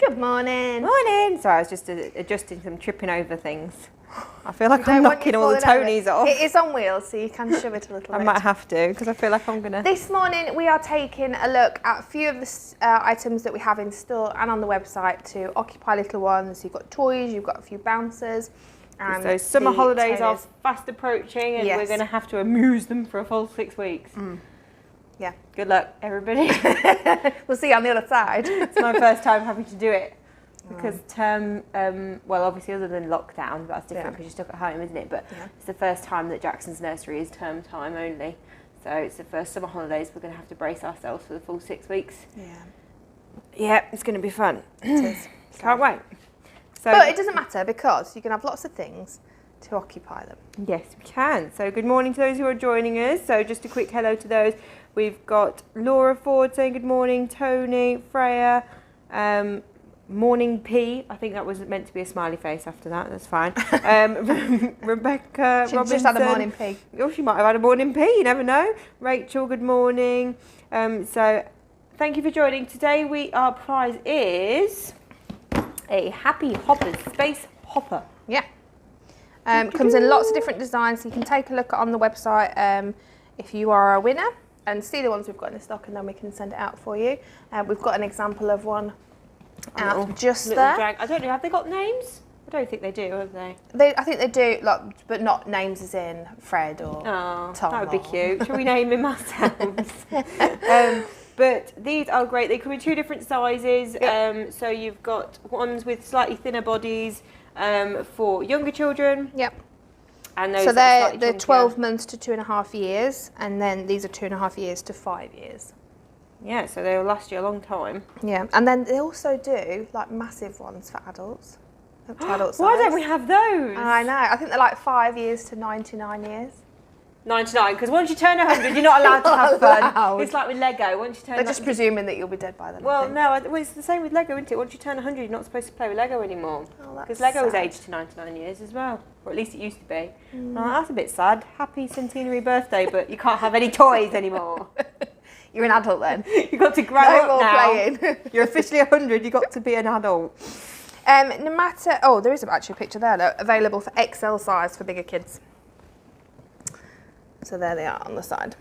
Good morning. Morning. Sorry, I was just adjusting some tripping over things. I feel like I'm knocking all the Tonys off. It is on wheels, so you can shove it a little bit. I might have to, because I feel like I'm going to... This morning, we are taking a look at a few of the items that we have in store and on the website to occupy little ones. You've got toys, you've got a few bouncers. So summer holidays are fast approaching, and we're going to have to amuse them for a full 6 weeks. Yeah. Good luck, everybody. We'll see you on the other side. It's my first time having to do it. Because well, obviously other than lockdown, that's different because you're stuck at home, isn't it? But it's the first time that Jackson's nursery is term time only. So it's the first summer holidays. We're going to have to brace ourselves for the full 6 weeks. Yeah, it's going to be fun. It is. Can't wait. So, but it doesn't matter because you can have lots of things to occupy them. Yes, we can. So good morning to those who are joining us. So just a quick hello to those. We've got Laura Ford saying good morning, Tony, Freya, Morning P. I think that was meant to be a smiley face after that. That's fine. Rebecca Robinson. She just had a morning P. Oh, she might have had a morning P. You never know. Rachel, good morning. So thank you for joining. Today our prize is a HappyHopperz Space Hopper. Yeah. Comes in lots of different designs. So you can take a look on the website if you are a winner and see the ones we've got in the stock, and then we can send it out for you. We've got an example of one. Just there. I don't know. Have they got names? I don't think they do, have they? I think they do, but not names as in Fred or Tom. That would be cute. Shall we name him ourselves? But these are great. They come in 2 different sizes. Yep. So you've got ones with slightly thinner bodies for younger children. Yep. And those they're 12 months to 2.5 years, and then these are 2.5 years to 5 years. Yeah, so they'll last you a long time. Yeah, and then they also do like massive ones for adults. Up to adult size. Why don't we have those? I know. I think they're like 5 years to 99 years. 99, because once you turn 100, you're not allowed to have fun. It's like with Lego. Once you turn, they're just presuming that you'll be dead by then. Well, no, it's the same with Lego, isn't it? Once you turn 100, you're not supposed to play with Lego anymore. Because Lego is aged to 99 years as well, or at least it used to be. Oh, that's a bit sad. Happy centenary birthday, but you can't have any toys anymore. You're an adult then. You've got to grow up now. Playing. You're officially 100. You've got to be an adult. No matter. Oh, there is actually a picture there. Though, available for XL size for bigger kids. So there they are on the side.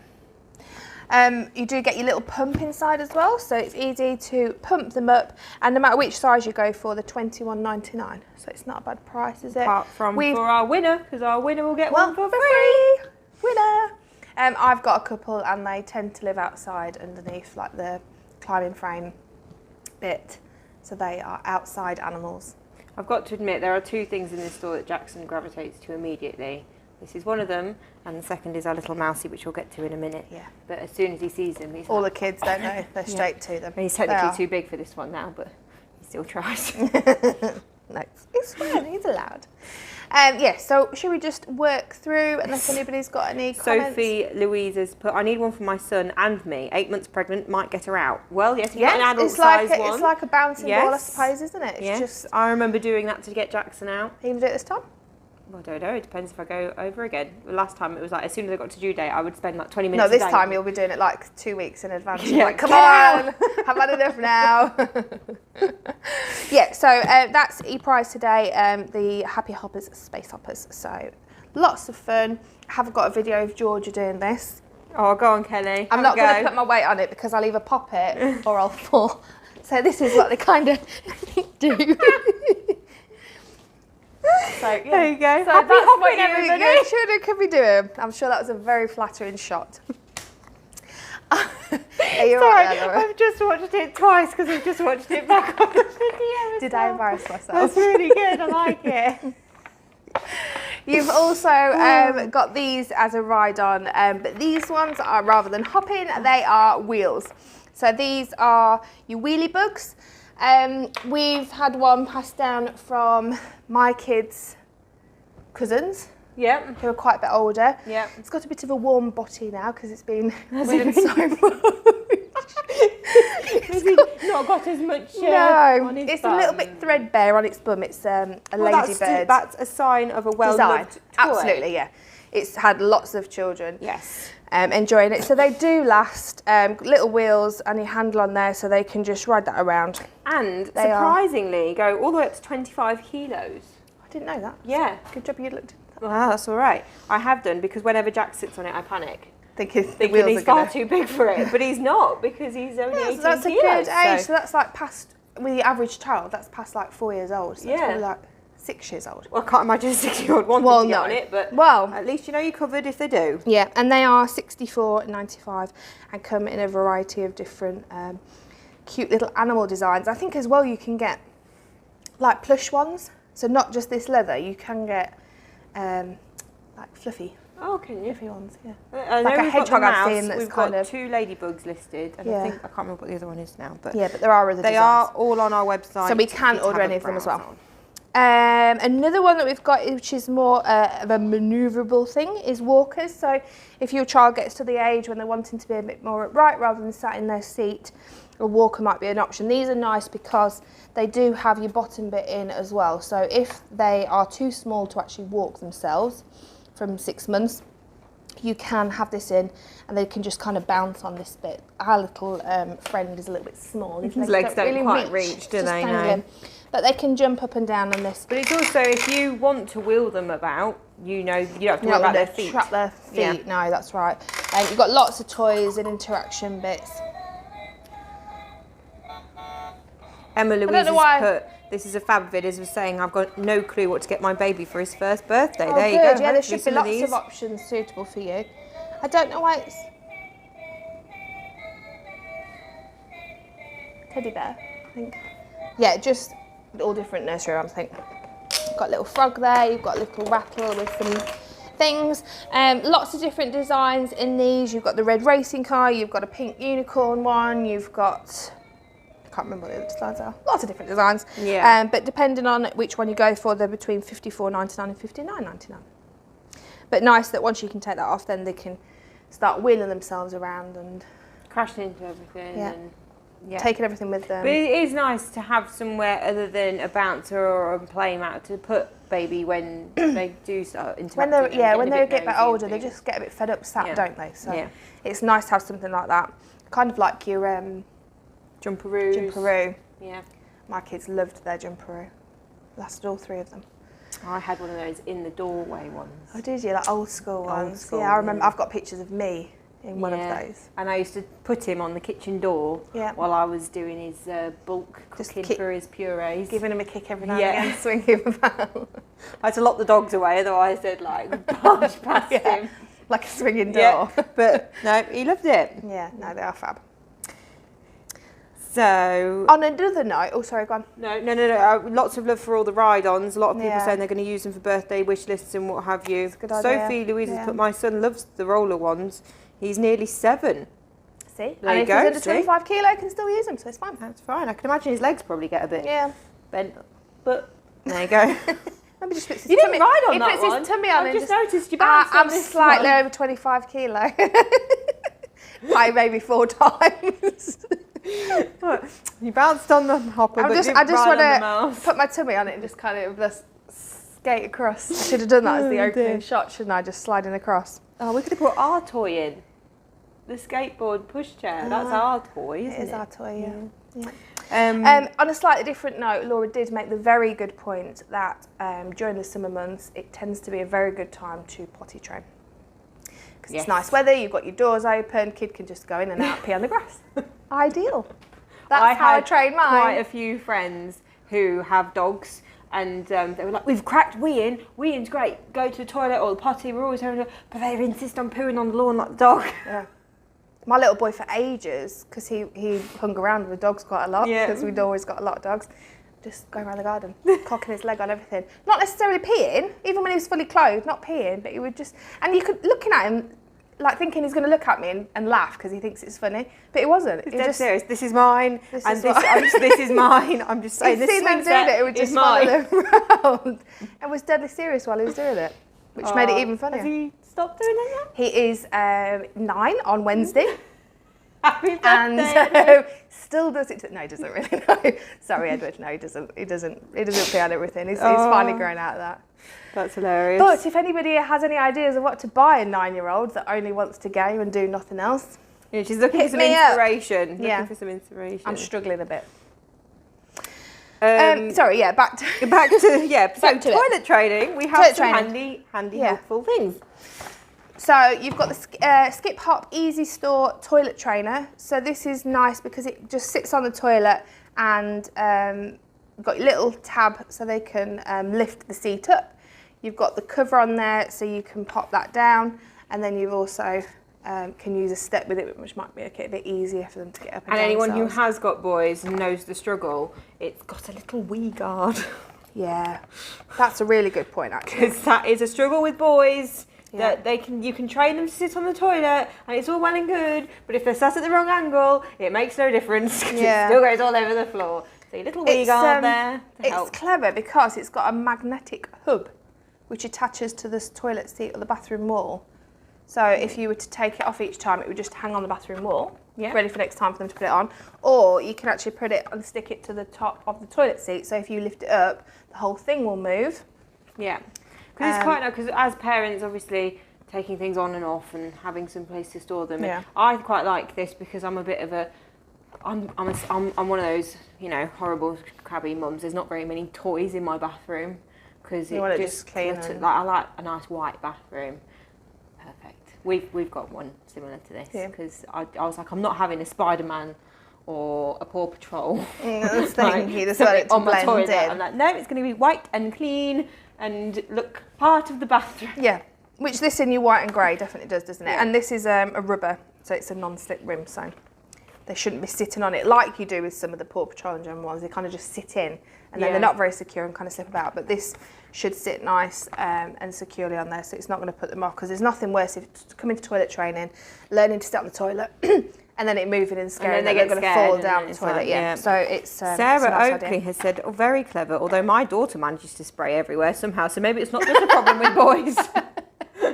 You do get your little pump inside as well, so it's easy to pump them up. And no matter which size you go for, they're $21.99. So it's not a bad price, is it? Apart from for our winner, because our winner will get one for free. Winner. I've got a couple, and they tend to live outside underneath like the climbing frame bit, so they are outside animals. I've got to admit, there are 2 things in this store that Jackson gravitates to immediately. This is one of them, and the second is our little mousey, which we'll get to in a minute. Yeah. But as soon as he sees them, he's all the kids don't know. They're straight to them. And he's technically too big for this one now, but he still tries. No, it's fine. He's allowed. So should we just work through, unless anybody's got any comments? Sophie Louise has put, I need one for my son and me. 8 months pregnant, might get her out. Well, yes, you've got an adult size one. It's like a bouncing ball, I suppose, isn't it? It's just. I remember doing that to get Jackson out. Are you going to do it this time? Well, I don't know. It depends if I go over again. Last time it was like as soon as I got to due date, I would spend like 20 minutes. No, this time you'll be doing it like 2 weeks in advance. Yeah, like, come on, I've had enough now. So that's e-prize today. The HappyHopperz Space Hoppers. So lots of fun. I haven't got a video of Georgia doing this. Oh, go on, Kelly. I'm not going to put my weight on it because I'll either pop it or I'll fall. So this is what they kind of do. So, there you go. So that's what you could be doing. I'm sure that was a very flattering shot. Sorry, I've just watched it twice because I've just watched it back on the video. Did I embarrass myself? That's really good. I like it. You've also got these as a ride-on, but these ones are, rather than hopping, they are wheels. So these are your Wheelie Bugs. We've had one passed down from my kids' cousins. Yep. Who are quite a bit older. Yep. It's got a bit of a warm body now because it's been ridden so much. Has he not got as much on his it's bum? a little bit threadbare on its bum. It's a ladybird. That's a sign of a well-loved toy. Absolutely, yeah. it's had lots of children. Yes. Enjoying it. So they do last. Little wheels and your handle on there, so they can just ride that around. And surprisingly, go all the way up to 25 kilos. I didn't know that. Yeah. Good job you looked at that. Wow, that's all right. I have done, because whenever Jack sits on it, I panic. Thinking He's far too big for it, but he's not, because he's only 18 so that's kilos. a good age. So that's like past, with the average child, that's past like 4 years old. So that's probably like 6 years old. Well, I can't imagine a 6-year-old wanting to get on it, but at least you know you're covered if they do. Yeah, and they are $64.95 and come in a variety of different cute little animal designs. I think as well you can get like plush ones, so not just this leather. You can get like fluffy. Oh, can you? Fluffy ones, yeah. Like a hedgehog I've seen that's we've kind got of 2 ladybugs listed, and I can't remember what the other one is now, but yeah, but there are other they designs. are all on our website, so we can order any of them as well. Another one that we've got, which is more of a manoeuvrable thing, is walkers. So if your child gets to the age when they're wanting to be a bit more upright rather than sat in their seat, a walker might be an option. These are nice because they do have your bottom bit in as well. So if they are too small to actually walk themselves from 6 months, you can have this in and they can just kind of bounce on this bit. Our little friend is a little bit small. His legs don't really quite reach, do they? No. But they can jump up and down on this. But it's also, if you want to wheel them about, you don't have to worry about their feet. Trap their feet. No, that's right. And you've got lots of toys and interaction bits. Emma Louise has put, this is a fab vid, as was saying, I've got no clue what to get my baby for his first birthday. Oh, there you good. go. Yeah, there should be lots of options suitable for you. I don't know why it's teddy bear, I think. Yeah, just all different nursery rhymes, I think. You've got a little frog there, you've got a little rattle with some things. Lots of different designs in these. You've got the red racing car, you've got a pink unicorn one, you've got, I can't remember what the other designs are. Lots of different designs. Yeah. But depending on which one you go for, they're between $54.99 and $59.99. But nice that once you can take that off, then they can start wheeling themselves around and crashing into everything. Yeah. And taking everything with them. But it is nice to have somewhere other than a bouncer or a play mat to put baby when they do start interacting. When they get a bit older, they just get a bit fed up sat, don't they? So it's nice to have something like that. Kind of like your Jumperoo. Yeah. My kids loved their Jumperoo. Lasted all 3 of them. I had one of those in the doorway ones. Oh, did you? Like old school ones? Yeah, I remember. I've got pictures of me in one of those. And I used to put him on the kitchen door while I was doing his bulk cooking for his purees. Giving him a kick every now and again, swinging him about. I had to lock the dogs away, otherwise they'd like barge past him. Like a swinging door. Yeah. But no, he loved it. Yeah, no, they are fab. So on another note, oh sorry, go on. No. Lots of love for all the ride-ons. A lot of people saying they're going to use them for birthday wish lists and what have you. That's a good idea. Sophie Louise has put, my son loves the roller ones. He's nearly 7. See, and if he's under 25 kilo, I can still use them, so it's fine. That's fine. I can imagine his legs probably get a bit bent, but there you go. Maybe just puts his you didn't ride on that one. He puts his tummy on. I've just noticed you bounced on this slightly over 25 kilo. By maybe 4 times. You bounced on the hopper, I just want to put my tummy on it and just kind of skate across. I should have done that as the opening shot, shouldn't I? Just sliding across. Oh, we could have put our toy in. The skateboard pushchair. That's our toy, isn't it? It is our toy, yeah. On a slightly different note, Laura did make the very good point that during the summer months, it tends to be a very good time to potty train. Because it's nice weather, you've got your doors open, kid can just go in and out, pee on the grass. Ideal. That's how I train mine. Quite a few friends who have dogs, and they were like, we've cracked Wee-in's great, go to the toilet or the potty, we're always having but they insist on pooing on the lawn like the dog. Yeah. My little boy for ages, because he hung around with dogs quite a lot, because we'd always got a lot of dogs, just going around the garden, cocking his leg on everything. Not necessarily peeing, even when he was fully clothed, not peeing, but he would just, and you could, looking at him, like thinking he's going to look at me and laugh because he thinks it's funny, but it wasn't. It's dead serious. This is mine, this is mine. I'm just saying, this swing set it would just follow them around, and was deadly serious while he was doing it, which made it even funnier. Has he stopped doing that yet? He is 9 on Wednesday. Happy And birthday, so still does it. No, he doesn't really know. Sorry, Edward. No, he doesn't. He doesn't plan everything. He's finally grown out of that. That's hilarious. But if anybody has any ideas of what to buy a 9-year-old that only wants to game and do nothing else, yeah, she's looking for some me up. inspiration. Yeah. Looking for some inspiration. I'm struggling a bit. Sorry, yeah, back to So back to it. toilet training. We have Toilet some training. handy, Yeah. helpful things. So you've got the Skip Hop Easy Store toilet trainer. So this is nice because it just sits on the toilet and you've got your little tab so they can lift the seat up. You've got the cover on there so you can pop that down, and then you've also can use a step with it, which might be a bit easier for them to get up and And down anyone who themselves. has got boys and knows the struggle, it's got a little wee guard. Yeah, that's a really good point actually. Because that is a struggle with boys. Yeah. That you can train them to sit on the toilet and it's all well and good, but if they're sat at the wrong angle, it makes no difference because Yeah. it still goes all over the floor. So your little wee guard there to help. It's clever because it's got a magnetic hub which attaches to this toilet seat or the bathroom wall. So if you were to take it off each time, it would just hang on the bathroom wall, ready for next time for them to put it on. Or you can actually put it and stick it to the top of the toilet seat. So if you lift it up, the whole thing will move. Yeah. Because it's quite nice, because as parents, obviously, taking things on and off and having some place to store them. Yeah. I quite like this because I'm a bit of a, I'm one of those, horrible, crabby mums. There's not very many toys in my bathroom because You want it just clean cluttered. and- Like, I like a nice white bathroom. Perfect. We've got one similar to this because I was like, I'm not having a Spider-Man or a Paw Patrol. That's thing. You just want it to on my blend toilet. in. I'm like, no, it's going to be white and clean and look part of the bathroom. Yeah, which this in your white and grey definitely does, doesn't it? Yeah. And this is a rubber, so it's a non-slip rim, so they shouldn't be sitting on it like you do with some of the Paw Patrol and General ones. They kind of just sit in, and then they're not very secure and kind of slip about. But this should sit nice and securely on there, so it's not going to put them off. Because there's nothing worse if you come into toilet training, learning to sit on the toilet, and then it moving and scaring then that they they're get going to fall scared down and the it's toilet. like, Yeah. So it's Sarah it's a nice Oakley idea. has said, oh, very clever, although my daughter manages to spray everywhere somehow, so maybe it's not just a problem with boys.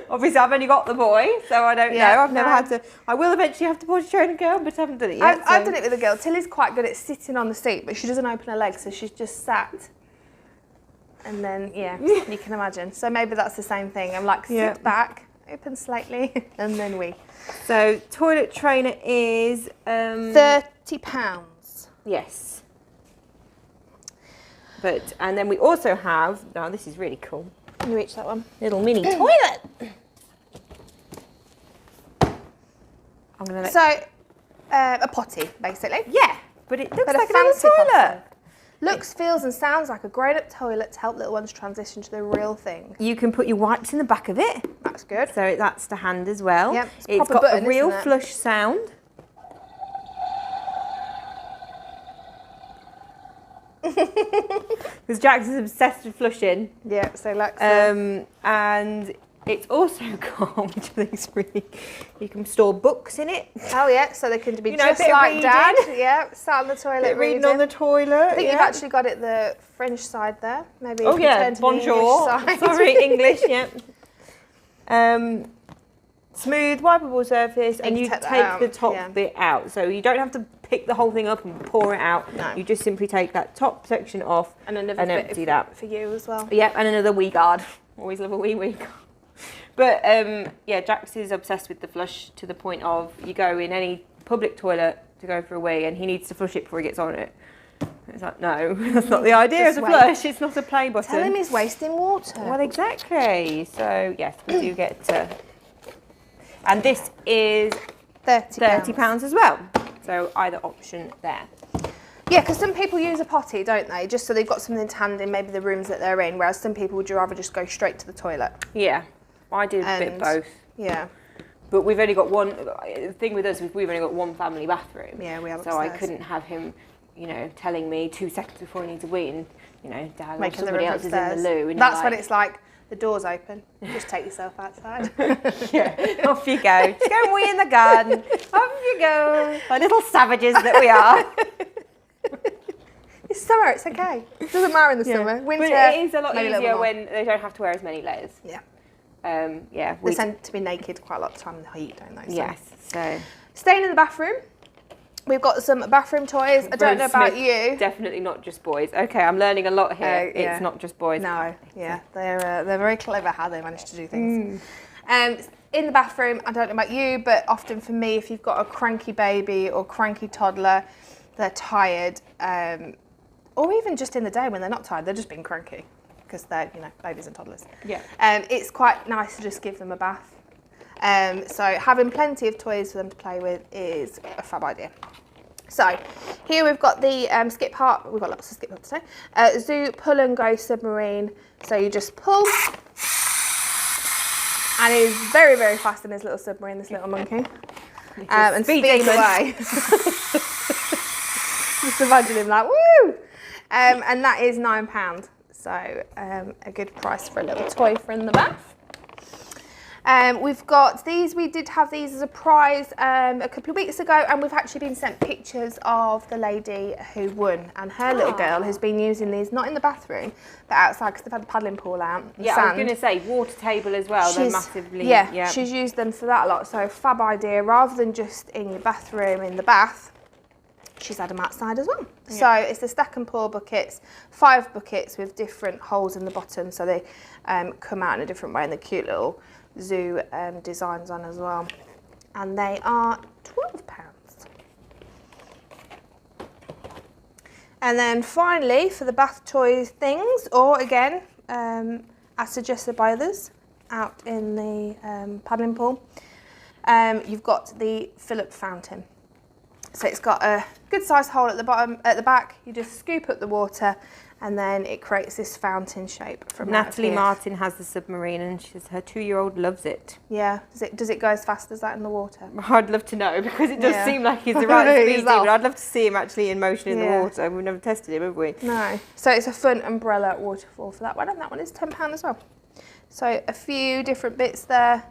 Obviously, I've only got the boy, so I don't know. I've never had to. I will eventually have to potty train a girl, but I haven't done it yet. I've done it with a girl. Tilly's quite good at sitting on the seat, but she doesn't open her legs, so she's just sat. And then, you can imagine. So maybe that's the same thing. I'm like, sit back, open slightly, and then we. So, toilet trainer is... £30. Yes. And then we also have, now this is really cool, Can you reach that one? little mini toilet. I'm going to let... So, a potty, basically. Yeah, but it looks But a like a little fancy toilet. potty. Looks, feels and sounds like a grown-up toilet to help little ones transition to the real thing. You can put your wipes in the back of it. That's good. So that's to hand as well. Yep, It's proper got button, a real isn't it? flush sound. Because Jax is obsessed with flushing. Yeah, so like... And it's also got, which I think is really, you can store books in it. oh yeah, so they can be You know, just bit of like reading. Dad. Yeah, sat on the toilet Reading on the toilet. I think you've actually got it the French side there. Maybe Oh if you yeah, turn to the bonjour. English side. Sorry, English, yeah. Smooth, wipeable surface, and you take that take out, the top yeah. bit out. So you don't have to pick the whole thing up and pour it out. No. You just simply take that top section off And another and bit empty that. for you as well. Yep, and another wee guard. Always love a wee guard. But yeah, Jax is obsessed with the flush to the point of you go in any public toilet to go for a wee and he needs to flush it before he gets on it. It's like, no, that's not the idea Just of the wait. flush. It's not a play button. Tell him he's wasting water. Well, exactly. So yes, we do get and this is £30 as well. So either option there. Yeah, because some people use a potty, don't they? Just so they've got something to hand in maybe the rooms that they're in, whereas some people would rather just go straight to the toilet. Yeah, I did a bit And- both. Yeah. But we've only got one. The thing with us is we've only got one family bathroom. Yeah, we have So I upstairs. couldn't have him, telling me 2 seconds before he needs a wee, and Dad, or Making the somebody room else is in the upstairs. loo. And That's when it's like, the door's open. Just take yourself outside. yeah, off you go. Just go and wee in the garden. Off you go. Like little savages that we are. It's summer, it's okay. It doesn't matter in the summer. Winter, But it is a lot maybe little easier more. when they don't have to wear as many layers. Yeah. Yeah. They tend to be naked quite a lot of time in the heat, don't they? So. Yes. So. Staying in the bathroom, We've got some bathroom toys. I don't know about you. Definitely not just boys. Okay, I'm learning a lot here. Yeah. It's not just boys. No, yeah, they're very clever how they manage to do things. In the bathroom, I don't know about you, but often for me, if you've got a cranky baby or cranky toddler, they're tired, or even just in the day when they're not tired, they're just being cranky because they're, you know, babies and toddlers. Yeah. It's quite nice to just give them a bath. So having plenty of toys for them to play with is a fab idea. So here we've got the skip harp. We've got lots of skip harps today. Zoo pull and go submarine. So you just pull, and he's very, very fast in his little submarine, this little monkey, and speeds away. Just imagine him like, woo! And that is £9. So a good price for a little toy for in the bath. We've got these. We did have these as a prize a couple of weeks ago, and we've actually been sent pictures of the lady who won and her little girl who's been using these, not in the bathroom, but outside because they've had the paddling pool out. Yeah, sand. I was going to say water table as well. They're massively. Yeah, she's used them for that a lot. So fab idea, rather than just in your bathroom in the bath. She's had them outside as well. Yeah. So it's the stack and pour buckets, 5 buckets with different holes in the bottom, so they come out in a different way, and the cute little zoo designs on as well. And they are £12. And then finally, for the bath toys things, or again, as suggested by others out in the paddling pool, you've got the fill-up fountain. So it's got a good sized hole at the bottom, at the back. You just scoop up the water, and then it creates this fountain shape from Natalie Martin has the submarine, and her 2-year-old loves it. Yeah. Does it go as fast as that in the water? I'd love to know, because it does seem like he's the right speed, but I'd love to see him actually in motion in the water. We've never tested him, have we? No. So it's a fun umbrella waterfall for that one, and that one is £10 as well. So a few different bits there.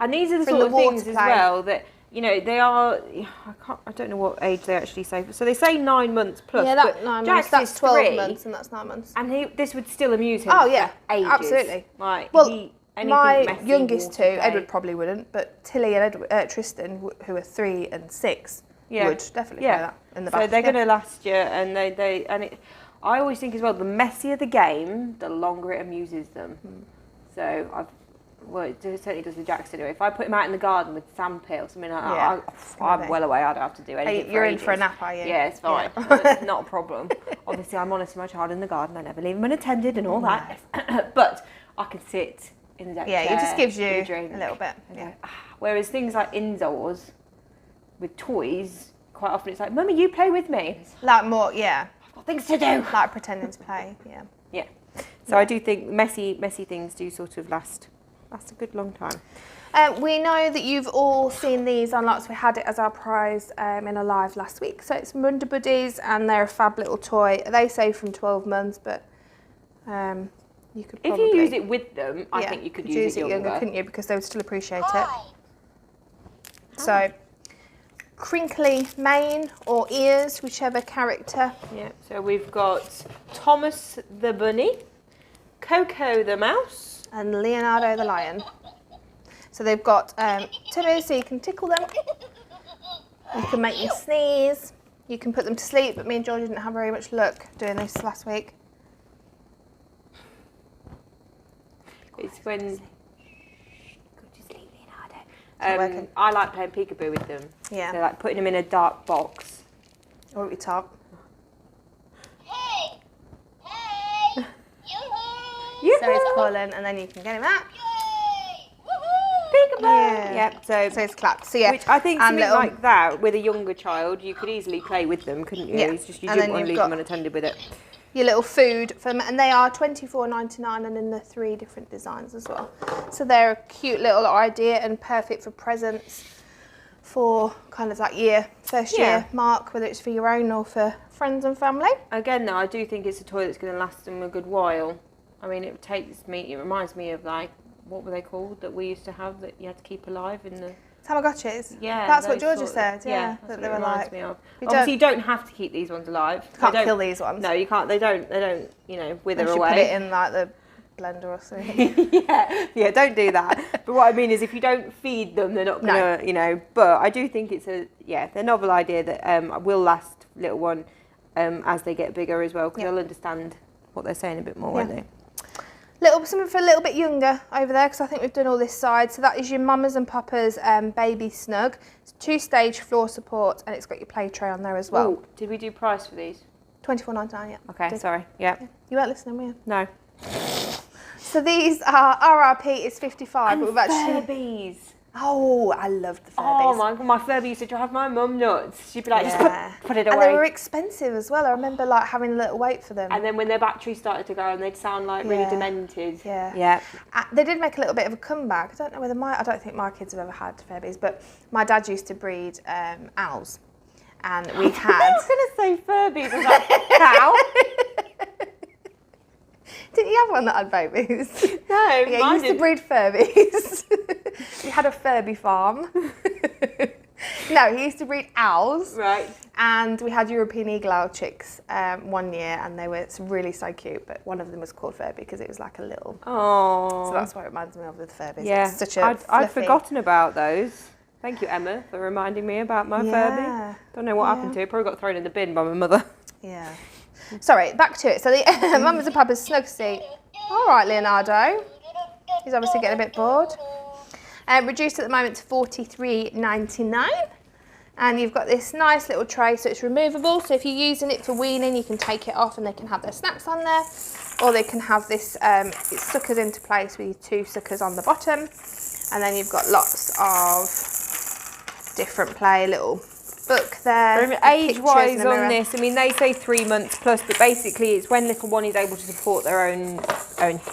And these are the sort of things as well that, you know, they are, I don't know what age they actually say. So they say 9 months plus. Yeah, that's 9 months. That's 12 months, and that's 9 months. And this would still amuse him. Oh, yeah. For ages. Absolutely. Like, well, my messy, youngest two, Edward probably wouldn't, but Tilly and Tristan, who are 3 and 6, would definitely play that in the bath. So they're going to last you, and I always think as well, the messier the game, the longer it amuses them. So it certainly does with Jackson anyway. If I put him out in the garden with sandpit or something like that, I'm well away. I don't have to do anything. You're in for a nap, are you? Yeah, it's fine. It's not a problem. Obviously, I'm honest with my child in the garden. I never leave him unattended and all that. But I can sit in the deck chair. Yeah, it just gives you a little bit. Yeah. Whereas things like indoors with toys, quite often it's like, Mummy, you play with me. Like more, yeah. I've got things to do. Like pretending to play, yeah. Yeah. So I do think messy things do sort of last a good long time. We know that you've all seen these on lots. We had it as our prize in a live last week. So it's Wonder Buddies, and they're a fab little toy. They say from 12 months, but you could probably... If you use it with them, I think you could use it younger, couldn't you? Because they would still appreciate it. So, crinkly mane or ears, whichever character. Yeah, so we've got Thomas the Bunny, Coco the Mouse, and Leonardo the Lion. So they've got tummies, so you can tickle them. You can make them sneeze. You can put them to sleep, but me and George didn't have very much luck doing this last week. It's when... Go to sleep, Leonardo. I like playing peekaboo with them. Yeah. So like putting them in a dark box. Or at your top. So he's calling, and then you can get him out. Peekaboo! Yeah. So it's clapped. So yeah. Which I think something like that with a younger child, you could easily play with them, couldn't you? Yeah. It's just you didn't want to leave them unattended with it. Your little food for them, and they are £24.99, and in the 3 different designs as well. So they're a cute little idea and perfect for presents for kind of that first year mark, whether it's for your own or for friends and family. Again, though, I do think it's a toy that's going to last them a good while. I mean, it reminds me of, like, what were they called that we used to have that you had to keep alive in the... Tamagotchis? Yeah. That's what Georgia said, yeah. That they were like... Me of. Obviously, you don't have to keep these ones alive. You can't kill these ones. No, you can't. They don't wither away. Put it in, like, the blender or something. yeah, don't do that. But what I mean is if you don't feed them, they're not going to, you know, but I do think it's the novel idea that will last little one as they get bigger as well, because they'll understand what they're saying a bit more, won't they? Something for a little bit younger over there, because I think we've done all this side. So that is your Mamas and Papas baby Snug. It's 2-stage floor support, and it's got your play tray on there as well. Ooh, did we do price for these? $24.99, yeah. Okay, sorry. Yeah. You weren't listening, were you? No. So these are RRP is 55, And but we've actually Furbies. Oh, I loved the Furbies. Oh my god, my Furby used to drive my mum nuts. She'd be like, just put it away. And they were expensive as well. I remember like having a little wait for them. And then when their batteries started to go and they'd sound like really demented. Yeah. They did make a little bit of a comeback. I don't know whether I don't think my kids have ever had Furbies, but my dad used to breed owls. And we had... I was going to say Furbies. I was like, cow? Didn't you have one that had babies? No, yeah, he used to breed Furbies. We had a Furby farm. No, he used to breed owls. Right. And we had European eagle owl chicks one year, and they were really so cute. But one of them was called Furby because it was like a little. Oh. So that's what it reminds me of with Furbies. Yeah. It's such a I'd forgotten about those. Thank you, Emma, for reminding me about my Furby. Don't know what happened to it. Probably got thrown in the bin by my mother. Yeah. Sorry, back to it. So the Mamas and Papas Snug seat. All right, Leonardo. He's obviously getting a bit bored. Reduced at the moment to $43.99. And you've got this nice little tray, so it's removable. So if you're using it for weaning, you can take it off and they can have their snacks on there. Or they can have this, it suckers into place with your 2 suckers on the bottom. And then you've got lots of different play, little book there. Age-wise on this, I mean, they say 3 months plus, but basically it's when little one is able to support their own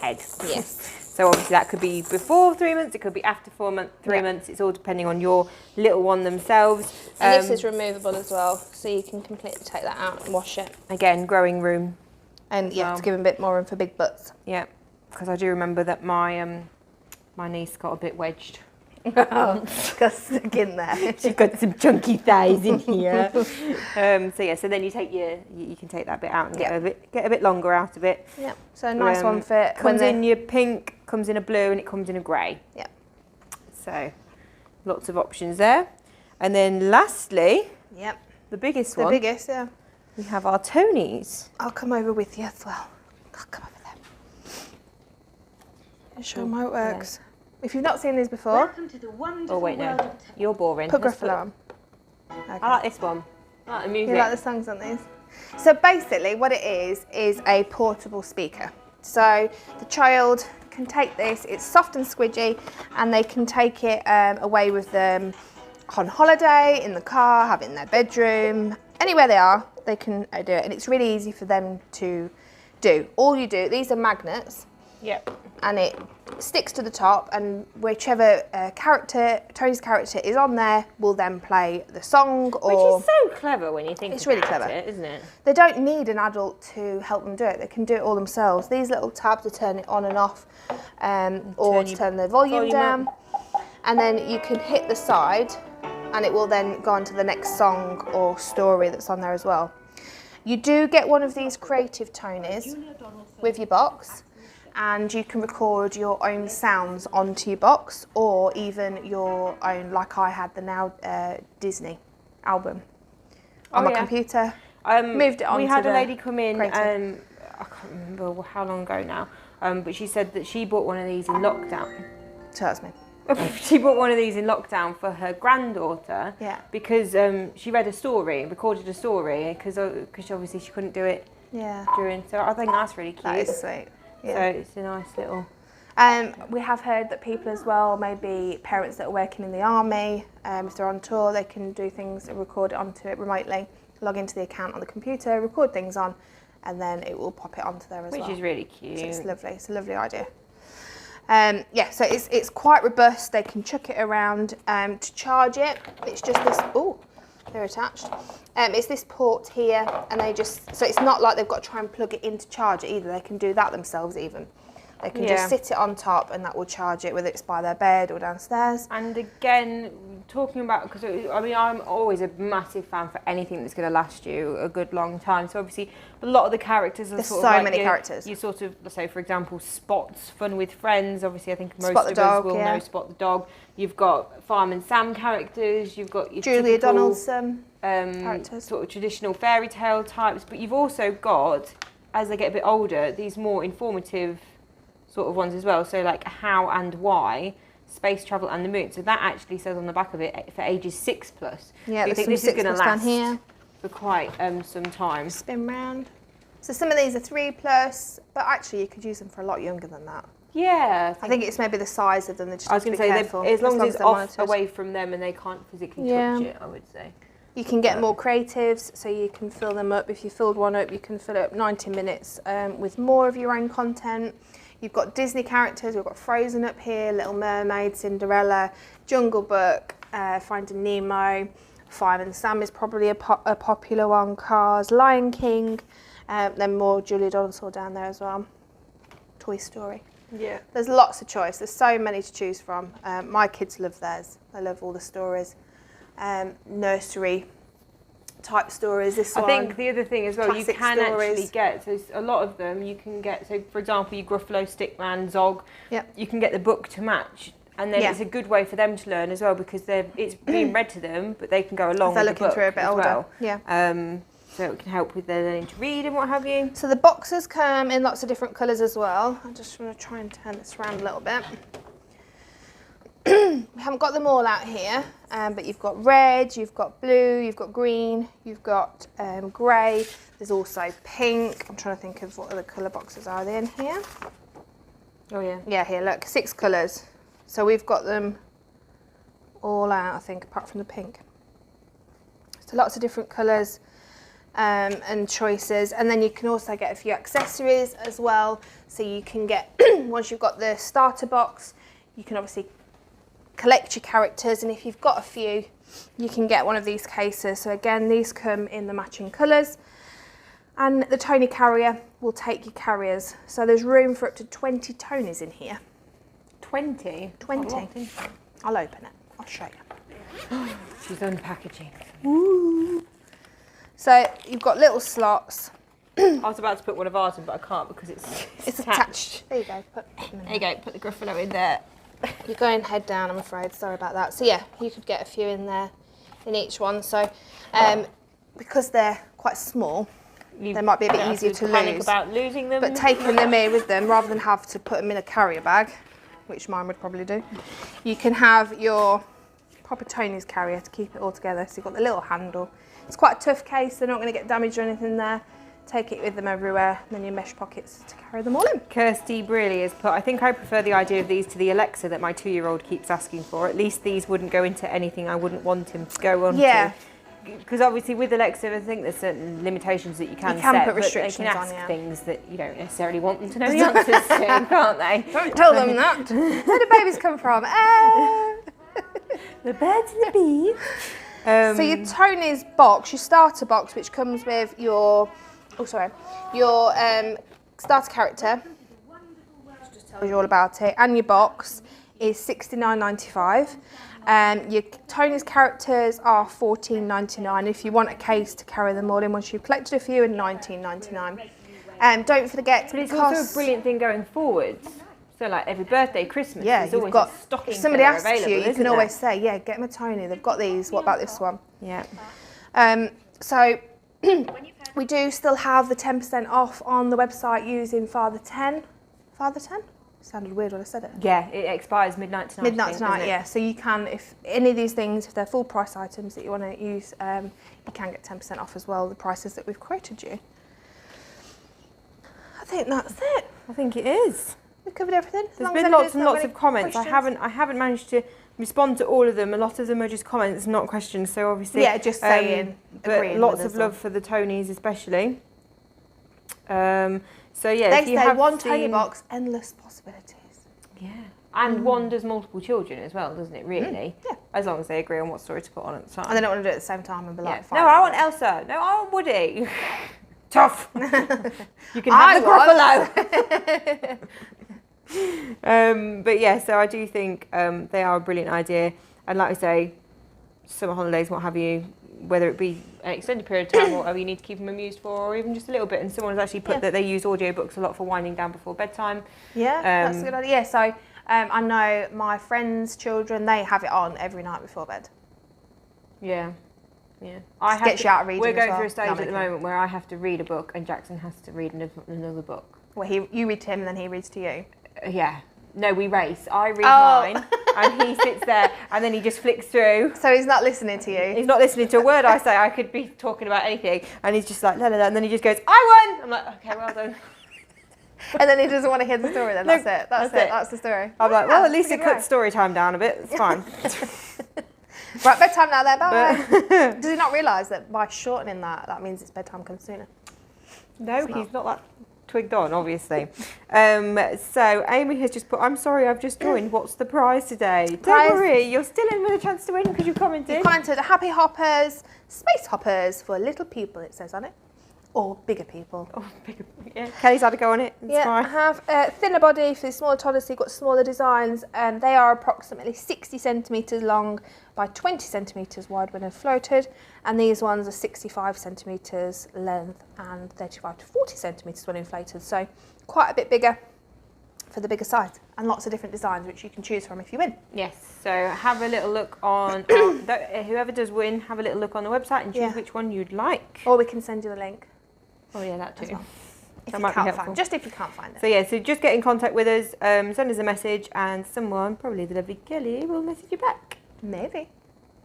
head. Yes. So obviously that could be before 3 months, it could be after 3 months. It's all depending on your little one themselves. And this is removable as well, so you can completely take that out and wash it. Again, growing room. And to give them a bit more room for big butts. Yeah, because I do remember that my my niece got a bit wedged. Got stuck in there. She's got some chunky thighs in here. So then you can take that bit out and get a bit longer out of it. Yeah. So a nice one for comes in your pink, comes in a blue, and it comes in a grey. Yeah. So lots of options there. And then lastly, the biggest one. The biggest, yeah. We have our Tonys. I'll come over with you as well. I'll come over there. I'll show them how it works. If you've not seen these before. Welcome to the wonderful world of you're boring. Put Gruffalo on. Okay. I like this one. I like the music. You like the songs on these? So basically what it is a portable speaker. So the child can take this, it's soft and squidgy, and they can take it away with them on holiday, in the car, have it in their bedroom, anywhere they are, they can do it. And it's really easy for them to do. All you do, these are magnets. Yep. And it sticks to the top, and whichever Tony's character is on there will then play the song. Or which is so clever when you think it's really clever, isn't it? They don't need an adult to help them do it. They can do it all themselves. These little tabs to turn it on and off, or to turn the volume down. And then you can hit the side, and it will then go on to the next song or story that's on there as well. You do get one of these creative Tonys with your box. And you can record your own sounds onto your box, or even your own, like I had the Now Disney album on my computer. Moved it on. We had a lady come in, I can't remember how long ago now, but she said that she bought one of these in lockdown. So that's me. She bought one of these in lockdown for her granddaughter. Yeah. Because she read a story, recorded a story, because obviously she couldn't do it. Yeah. During. So I think that's really cute. That is sweet. Yeah. So it's a nice little... we have heard that people as well, maybe parents that are working in the army, if they're on tour, they can do things and record it onto it remotely, log into the account on the computer, record things on, and then it will pop it onto there as well. Which is really cute. So it's lovely. It's a lovely idea. So it's quite robust. They can chuck it around to charge it. It's just this... Oh, they're attached. It's this port here, and so it's not like they've got to try and plug it in to charge it either. They can do that themselves even. They can just sit it on top, and that will charge it, whether it's by their bed or downstairs. And again, talking about, because I mean, I'm always a massive fan for anything that's going to last you a good long time. So obviously, a lot of the characters are There's sort so of like many characters. You sort of, let's say, for example, Spot's Fun with Friends. Obviously, I think most Spot the of dog, us will know Spot the dog. You've got Fireman Sam characters. You've got your Julia typical, Donaldson characters. sort of traditional fairy tale types. But you've also got, as they get a bit older, these more informative sort of ones as well. So like How and Why, Space Travel and the Moon. So that actually says on the back of it for ages 6+. Yeah, so you think this is going to last for quite some time. Spin round. So some of these are 3+, but actually you could use them for a lot younger than that. Yeah. I think it's maybe the size of them. They just I was going to to say, as long as it's they're off monitored. away from them and they can't physically touch it, I would say. You can get more creatives, so you can fill them up. If you filled one up, you can fill it up 90 minutes with more of your own content. You've got Disney characters. We've got Frozen up here, Little Mermaid, Cinderella, Jungle Book, Finding Nemo, Fireman Sam is probably a popular one, Cars, Lion King, then more Julia Donaldson down there as well, Toy Story. Yeah. There's lots of choice. There's so many to choose from. My kids love theirs. They love all the stories. Nursery type stories. This I one. think the other thing as well, you can stories. actually get, so a lot of them you can get, so for example, your Gruffalo, Stickman, Zog, you can get the book to match. And then it's a good way for them to learn as well, because it's being read to them, but they can go along with the book they're looking through a bit as older. well. Yeah. So it can help with their learning to read and what have you. So the boxes come in lots of different colours as well. I just want to try and turn this around a little bit. We haven't got them all out here, but you've got red, you've got blue, you've got green, you've got grey. There's also pink. I'm trying to think of what other colour boxes are they in here. Oh yeah. Yeah, here, look, 6 colours. So we've got them all out, I think, apart from the pink. So lots of different colours and choices. And then you can also get a few accessories as well. So you can get, once you've got the starter box, you can obviously collect your characters. And if you've got a few, you can get one of these cases. So again, these come in the matching colours. And the Tony carrier will take your carriers. So there's room for up to 20 Tonys in here. 20? 20. I'll open it. I'll show you. She's unpackaging. Ooh. So you've got little slots. I was about to put one of ours in, but I can't because it's attached. There you go. There you go. Put the Gruffalo in there. You're going head down, I'm afraid. Sorry about that. So yeah, you could get a few in there, in each one. So because they're quite small, they might be a bit easier to panic lose. About losing them. But taking them in with them, rather than have to put them in a carrier bag, which mine would probably do, you can have your proper Tony's carrier to keep it all together. So you've got the little handle. It's quite a tough case, they're not going to get damaged or anything there. Take it with them everywhere, and then your mesh pockets to carry them all in. Kirsty Brearley has put, I think I prefer the idea of these to the Alexa that my 2-year-old keeps asking for. At least these wouldn't go into anything I wouldn't want him to go on to. Because obviously with Alexa, I think there's certain limitations that you can set, put restrictions but they can ask on, things that you don't necessarily want them to know the answers to, can't they? Don't tell them that. Where do babies come from? The birds and the bees. So your Tony's box, your starter box, which comes with your, your starter character, which just tells you all about it, and your box is $69.95. Your Tony's characters are $14.99. If you want a case to carry them all in once you've collected a few, and $19.99. Don't forget, but it's also a brilliant thing going forwards. So like every birthday, Christmas, there's always a stocking if somebody asks available, you can always say, yeah, get them a Tony. They've got these. What about this one? Yeah. So we do still have the 10% off on the website using Father 10. Father 10? Sounded weird when I said it. Yeah, it expires midnight tonight. Midnight tonight, yeah. So you can, if any of these things, if they're full price items that you want to use, you can get 10% off as well, the prices that we've quoted you. I think that's it. I think it is. We covered everything. There's been lots and lots of comments. I haven't managed to respond to all of them. A lot of them are just comments, not questions. So obviously, just saying. But lots of love for the Tonys, especially. So yeah, they if you say have one Tony box, endless possibilities. Yeah, and one does multiple children as well, doesn't it? Really? Yeah. As long as they agree on what story to put on at the time. And they don't want to do it at the same time and be like, no, I want Elsa. No, I want Woody. Tough. You can have the Gruffalo. But yeah, so I do think they are a brilliant idea, and like I say, summer holidays, what have you, whether it be an extended period of time or whatever you need to keep them amused for, or even just a little bit. And someone has actually put that they use audiobooks a lot for winding down before bedtime. Yeah, that's a good idea. Yeah, so I know my friends' children, they have it on every night before bed. Yeah. Gets you out of reading. We're going as well. through a stage at the moment where I have to read a book and Jackson has to read another book. Well, you read to him and then he reads to you. Yeah. No, we race. I read mine and he sits there and then he just flicks through. So he's not listening to you? He's not listening to a word I say. I could be talking about anything and he's just like, la, la, la, and then he just goes, I won! I'm like, okay, well done. And then he doesn't want to hear the story then, that's it. That's the story. I'm like, well, at least it cuts story time down a bit. It's fine. Right, bedtime now then, bye. Does he not realise that by shortening that means it's bedtime comes sooner? No, he's not that twigged on, obviously. So Amy has just put, I'm sorry, I've just joined. What's the prize today? Don't worry, you're still in with a chance to win because you commented. You commented HappyHopperz, Space Hoppers for little people, it says on it. Or bigger people. Oh, bigger, yeah. Kelly's had a go on it. It's fine. I have a thinner body for the smaller toddlers, so you've got smaller designs. They are approximately 60 centimetres long by 20 centimetres wide when they're floated. And these ones are 65 centimetres length and 35 to 40 centimetres when inflated. So quite a bit bigger for the bigger size. And lots of different designs which you can choose from if you win. Yes, so have a little look on, whoever does win, have a little look on the website and choose which one you'd like. Or we can send you the link. Oh yeah, that too. Well. If That you might be can't helpful. find, just if you can't find it. So yeah, so just get in contact with us, send us a message and someone, probably the lovely Kelly, will message you back. Maybe.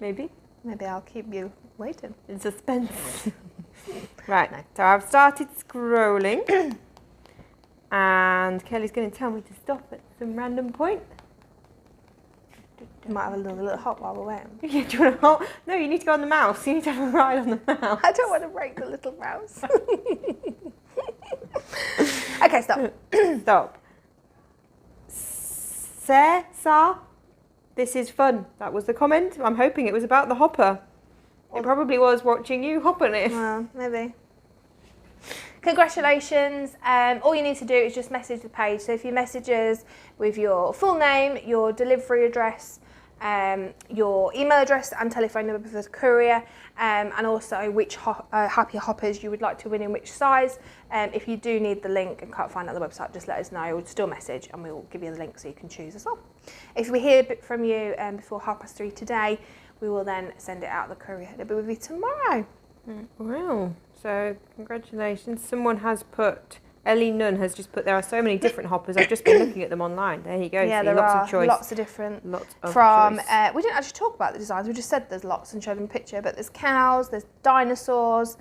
Maybe. Maybe I'll keep you waiting. In suspense. Right, so I've started scrolling and Kelly's going to tell me to stop at some random point. You might have a little hop while we're waiting. Yeah, do you want to hold? No, you need to go on the mouse. You need to have a ride on the mouse. I don't want to break the little mouse. Okay, stop. Stop. Sa, this is fun. That was the comment. I'm hoping it was about the hopper. It probably was watching you hop on it. Well, maybe. Congratulations. All you need to do is just message the page. So if you message us with your full name, your delivery address, your email address and telephone number for the courier, and also which HappyHopperz you would like to win in which size. If you do need the link and can't find it on the website, just let us know. We'll still message and we will give you the link so you can choose as well. If we hear from you before 3:30 today, we will then send it out the courier. It'll be with you tomorrow. Wow. So congratulations. Someone has put, Ellie Nunn has just put, there are so many different hoppers. I've just been looking at them online. There you go. Yeah, see, there lots are of choice. lots of different. Lots of from choice. we didn't actually talk about the designs. We just said there's lots and showed them a picture. But there's cows, there's dinosaurs,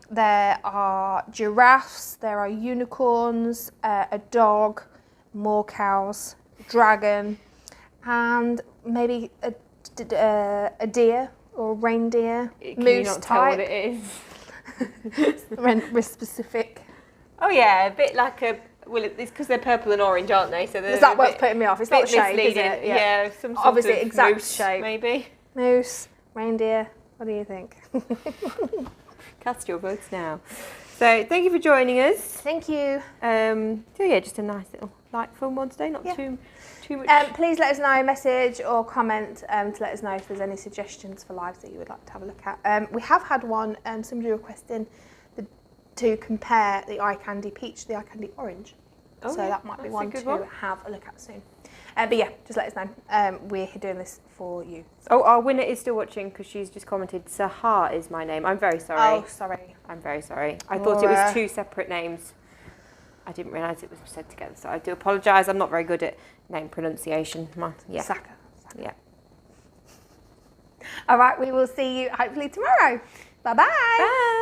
there are giraffes, there are unicorns, a dog, more cows, dragon, and maybe a deer or reindeer, Can moose you not type. tell what it is? Specific. Oh yeah, a bit like a, well, it's because they're purple and orange, aren't they? So Is that what's putting me off? It's not shape, is it? Yeah, some sort Obviously, of exact moose, shape. maybe. Moose, reindeer. What do you think? Cast your votes now. So thank you for joining us. Thank you. So yeah, just a nice little light fun one today, not too much. Please let us know, message or comment to let us know if there's any suggestions for lives that you would like to have a look at. We have had one, somebody requesting to compare the eye candy peach to the eye candy orange. Oh, so yeah, that might be that's a one good to one. have a look at soon. But yeah, just let us know. We're doing this for you. Oh, our winner is still watching because she's just commented, Sahar is my name. I'm very sorry. Oh, sorry. I'm very sorry. I thought it was two separate names. I didn't realise it was said together, so I do apologise. I'm not very good at name pronunciation. Yeah. Saka. Yeah. All right, we will see you hopefully tomorrow. Bye-bye. Bye.